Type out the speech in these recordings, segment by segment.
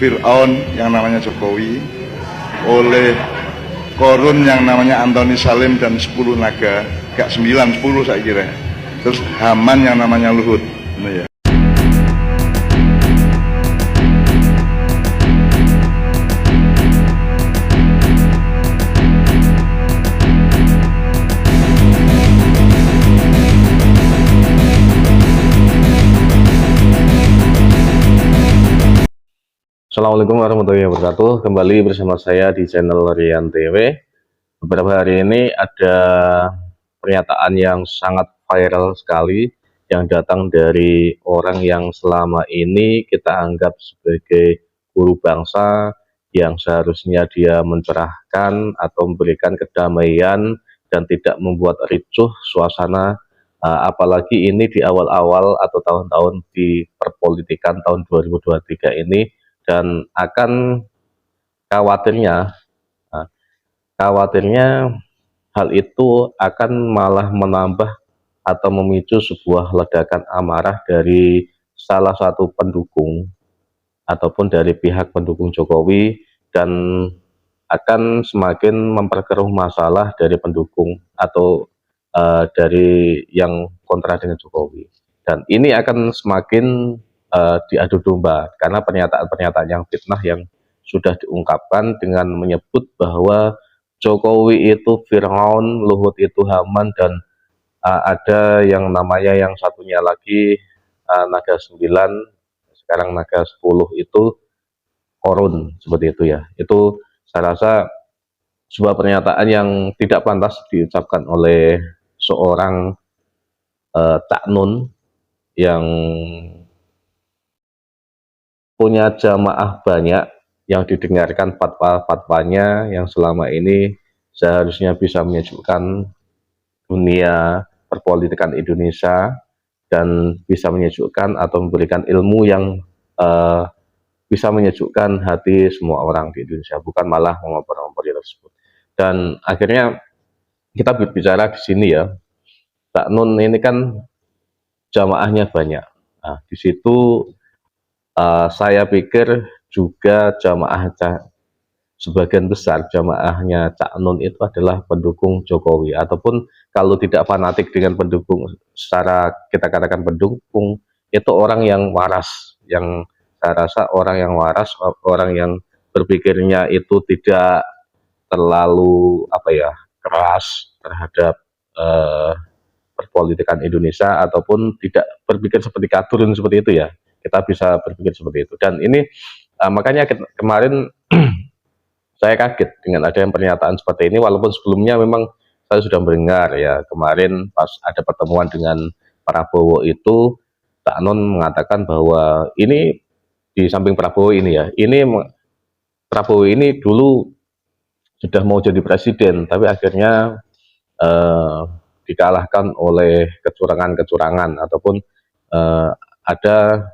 Fir'aun yang namanya Jokowi, oleh Korun yang namanya Antoni Salim dan 10 naga, gak 9, 10 saya kira. Terus Haman yang namanya Luhut. Ini ya. Assalamualaikum warahmatullahi wabarakatuh. Kembali bersama saya di channel Rian TV. Beberapa hari ini ada pernyataan yang sangat viral sekali yang datang dari orang yang selama ini kita anggap sebagai guru bangsa, yang seharusnya dia mencerahkan atau memberikan kedamaian dan tidak membuat ricuh suasana, apalagi ini di awal-awal atau tahun-tahun di perpolitikan tahun 2023 ini. Dan akan khawatirnya hal itu akan malah menambah atau memicu sebuah ledakan amarah dari salah satu pendukung ataupun dari pihak pendukung Jokowi, dan akan semakin memperkeruh masalah dari pendukung atau dari yang kontra dengan Jokowi. Dan ini akan semakin diadu domba karena pernyataan-pernyataan yang fitnah yang sudah diungkapkan dengan menyebut bahwa Jokowi itu Fir'aun, Luhut itu Haman, dan ada yang namanya yang satunya lagi naga 9, sekarang naga 10 itu Korun, seperti itu ya. Itu saya rasa sebuah pernyataan yang tidak pantas diucapkan oleh seorang Cak Nun yang punya jamaah banyak, yang didengarkan fatwa-fatwanya yang selama ini seharusnya bisa menyejukkan dunia perpolitikan Indonesia dan bisa menyejukkan atau memberikan ilmu yang bisa menyejukkan hati semua orang di Indonesia, bukan malah mengompor-ngompori tersebut. Dan akhirnya kita berbicara di sini ya, Cak Nun ini kan jamaahnya banyak. Nah, di situ saya pikir juga sebagian besar jamaahnya Cak Nun itu adalah pendukung Jokowi, ataupun kalau tidak fanatik dengan pendukung, secara kita katakan pendukung, itu orang yang waras, yang saya rasa orang yang waras, orang yang berpikirnya itu tidak terlalu keras terhadap perpolitikan Indonesia, ataupun tidak berpikir seperti kadrun seperti itu ya. Kita bisa berpikir seperti itu. Dan ini makanya kemarin saya kaget dengan ada yang pernyataan seperti ini, walaupun sebelumnya memang saya sudah mendengar ya, kemarin pas ada pertemuan dengan Prabowo itu Cak Nun mengatakan bahwa ini di samping Prabowo ini ya, ini Prabowo ini dulu sudah mau jadi presiden, tapi akhirnya dikalahkan oleh kecurangan-kecurangan, ataupun ada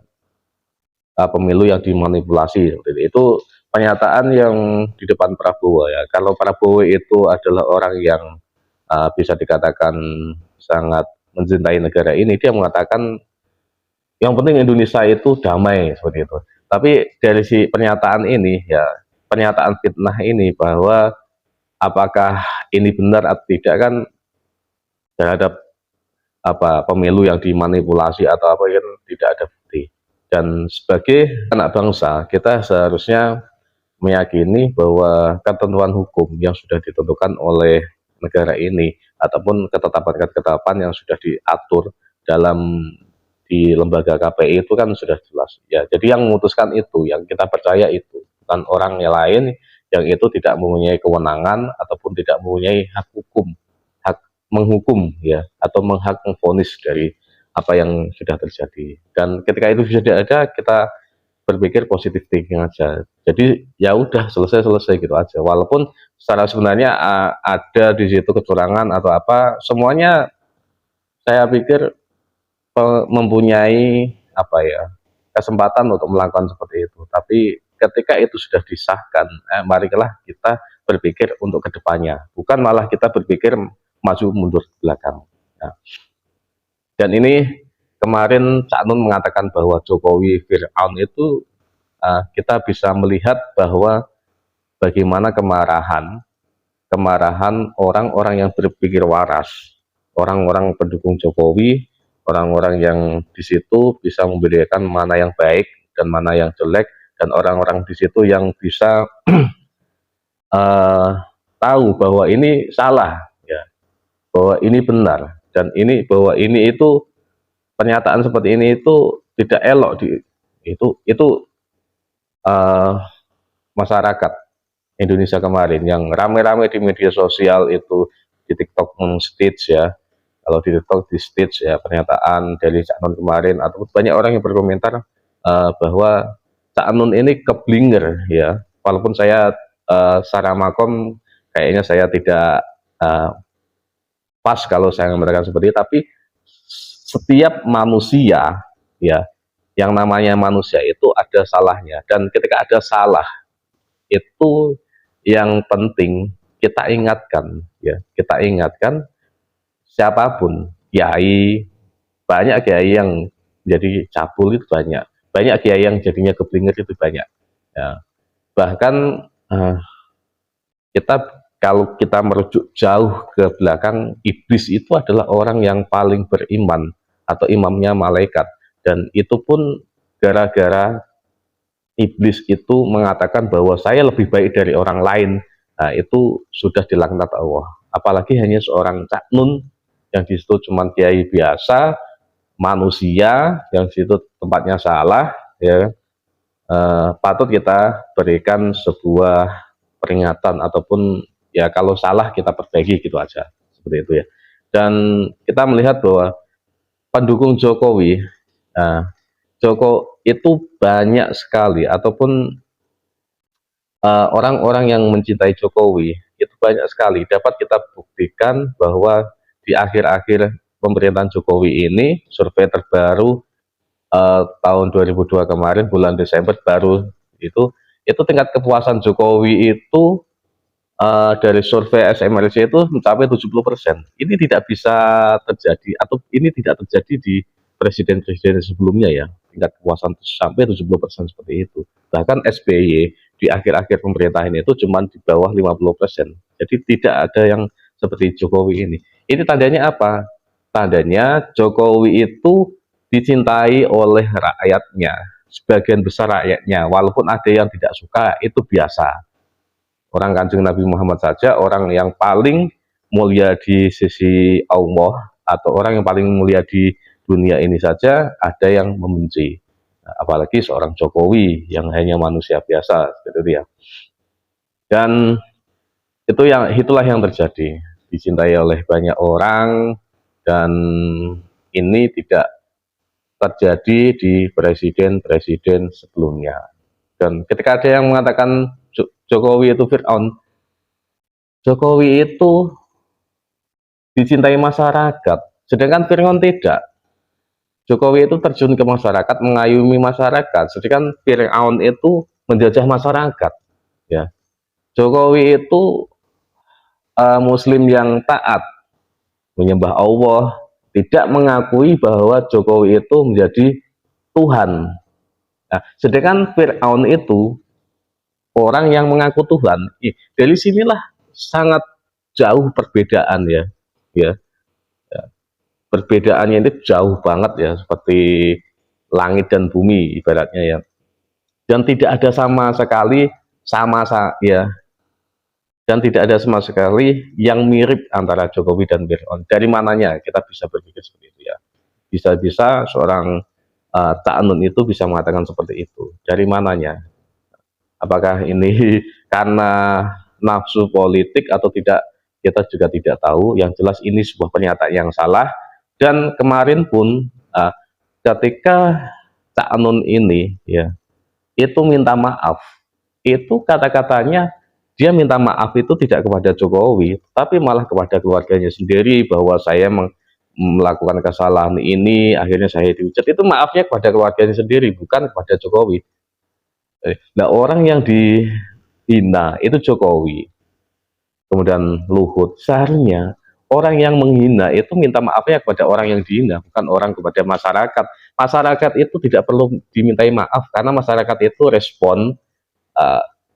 pemilu yang dimanipulasi. Itu pernyataan yang di depan Prabowo ya. Kalau Prabowo itu adalah orang yang bisa dikatakan sangat mencintai negara ini, dia mengatakan yang penting Indonesia itu damai, seperti itu. Tapi dari si pernyataan ini ya, pernyataan fitnah ini, bahwa apakah ini benar atau tidak kan terhadap pemilu yang dimanipulasi atau apa, kan tidak ada bukti. Dan sebagai anak bangsa, kita seharusnya meyakini bahwa ketentuan hukum yang sudah ditentukan oleh negara ini, ataupun ketetapan-ketetapan yang sudah diatur di lembaga KPI itu kan sudah jelas ya. Jadi yang memutuskan itu, yang kita percaya itu, bukan orang yang lain yang itu tidak mempunyai kewenangan ataupun tidak mempunyai hak hukum, hak menghukum ya, atau menghak memvonis dari apa yang sudah terjadi. Dan ketika itu sudah ada, kita berpikir positif thinking aja. Jadi ya udah, selesai gitu aja. Walaupun secara sebenarnya ada di situ kecurangan atau apa, semuanya saya pikir mempunyai kesempatan untuk melakukan seperti itu. Tapi ketika itu sudah disahkan, marilah kita berpikir untuk kedepannya, bukan malah kita berpikir maju mundur ke belakang. Nah, dan ini kemarin Cak Nun mengatakan bahwa Jokowi Fir'aun itu kita bisa melihat bahwa bagaimana kemarahan orang-orang yang berpikir waras, orang-orang pendukung Jokowi, orang-orang yang di situ bisa membedakan mana yang baik dan mana yang jelek, dan orang-orang di situ yang bisa uh, tahu bahwa ini salah, ya, bahwa ini benar, dan ini bahwa ini itu pernyataan seperti ini itu tidak elok itu uh, masyarakat Indonesia kemarin yang rame-rame di media sosial itu, di TikTok stage ya, kalau di TikTok di stage ya pernyataan dari Cak Nun kemarin, atau banyak orang yang berkomentar bahwa Cak Nun ini keblinger ya, walaupun saya secara makom kayaknya saya tidak pas kalau saya mengatakan seperti itu, tapi setiap manusia ya, yang namanya manusia itu ada salahnya, dan ketika ada salah itu yang penting kita ingatkan ya, kita ingatkan siapapun, kiai, banyak kiai yang jadi cabul itu banyak, banyak kiai yang jadinya keblinger itu banyak ya. Bahkan kita kalau kita merujuk jauh ke belakang, iblis itu adalah orang yang paling beriman atau imamnya malaikat, dan itu pun gara-gara iblis itu mengatakan bahwa saya lebih baik dari orang lain. Nah, itu sudah dilaknat Allah. Apalagi hanya seorang Cak Nun yang di situ cuma kiai biasa, manusia yang di situ tempatnya salah ya. Patut kita berikan sebuah peringatan, ataupun ya kalau salah kita perbaiki, gitu aja, seperti itu ya. Dan kita melihat bahwa pendukung Jokowi, Joko itu banyak sekali, ataupun orang-orang yang mencintai Jokowi itu banyak sekali. Dapat kita buktikan bahwa di akhir-akhir pemerintahan Jokowi ini, survei terbaru tahun 2002 kemarin bulan Desember baru itu tingkat kepuasan Jokowi itu dari survei SMRC itu mencapai 70%. Ini tidak bisa terjadi, atau ini tidak terjadi di presiden-presiden sebelumnya ya, tingkat kepuasan sampai 70% seperti itu. Bahkan SBY di akhir-akhir pemerintahan itu cuma di bawah 50%. Jadi tidak ada yang seperti Jokowi ini. Ini tandanya apa? Tandanya Jokowi itu dicintai oleh rakyatnya, sebagian besar rakyatnya, walaupun ada yang tidak suka, itu biasa. Orang Kanjeng Nabi Muhammad saja, orang yang paling mulia di sisi Allah, atau orang yang paling mulia di dunia ini saja ada yang membenci. Nah, apalagi seorang Jokowi yang hanya manusia biasa, gitu ya. Dan itulah yang terjadi, dicintai oleh banyak orang, dan ini tidak terjadi di presiden-presiden sebelumnya. Dan ketika ada yang mengatakan Jokowi itu Fir'aun, Jokowi itu dicintai masyarakat, sedangkan Fir'aun tidak. Jokowi itu terjun ke masyarakat, mengayomi masyarakat, sedangkan Fir'aun itu menjajah masyarakat. Ya, Jokowi itu Muslim yang taat, menyembah Allah, tidak mengakui bahwa Jokowi itu menjadi Tuhan. Nah, sedangkan Fir'aun itu orang yang mengaku Tuhan. Dari sinilah sangat jauh perbedaan ya, ya. Perbedaannya ini jauh banget ya, seperti langit dan bumi ibaratnya ya. Dan tidak ada sama sekali ya. Dan tidak ada sama sekali yang mirip antara Jokowi dan Fir'aun. Dari mananya kita bisa berpikir seperti itu ya. Bisa-bisa seorang Cak Nun itu bisa mengatakan seperti itu. Dari mananya? Apakah ini karena nafsu politik atau tidak, kita juga tidak tahu. Yang jelas ini sebuah pernyataan yang salah. Dan kemarin pun ketika Cak Nun ini ya, itu minta maaf, itu kata-katanya dia minta maaf itu tidak kepada Jokowi, tapi malah kepada keluarganya sendiri, bahwa saya melakukan kesalahan ini, akhirnya saya dihujat. Itu maafnya kepada keluarganya sendiri, bukan kepada Jokowi. Nah, orang yang dihina itu Jokowi, kemudian Luhut. Seharusnya orang yang menghina itu minta maafnya kepada orang yang dihina, bukan orang kepada masyarakat. masyarakat itu tidak perlu dimintai maaf karena masyarakat itu respon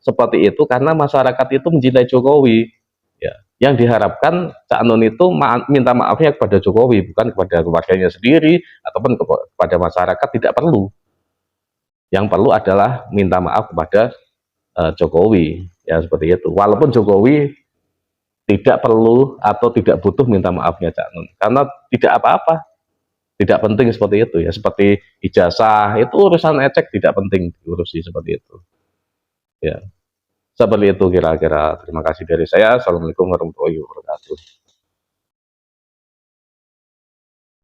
seperti itu karena masyarakat itu mencintai Jokowi. Ya, yang diharapkan Cak Nun itu minta maafnya kepada Jokowi, bukan kepada keluarganya sendiri ataupun kepada masyarakat. Tidak perlu. Yang perlu adalah minta maaf kepada Jokowi, ya seperti itu. Walaupun Jokowi tidak perlu atau tidak butuh minta maafnya Cak Nun, karena tidak apa-apa, tidak penting seperti itu ya. Seperti ijazah itu urusan ecek, tidak penting diurusi seperti itu. Ya. Seperti itu kira-kira. Terima kasih dari saya. Assalamualaikum warahmatullahi wabarakatuh.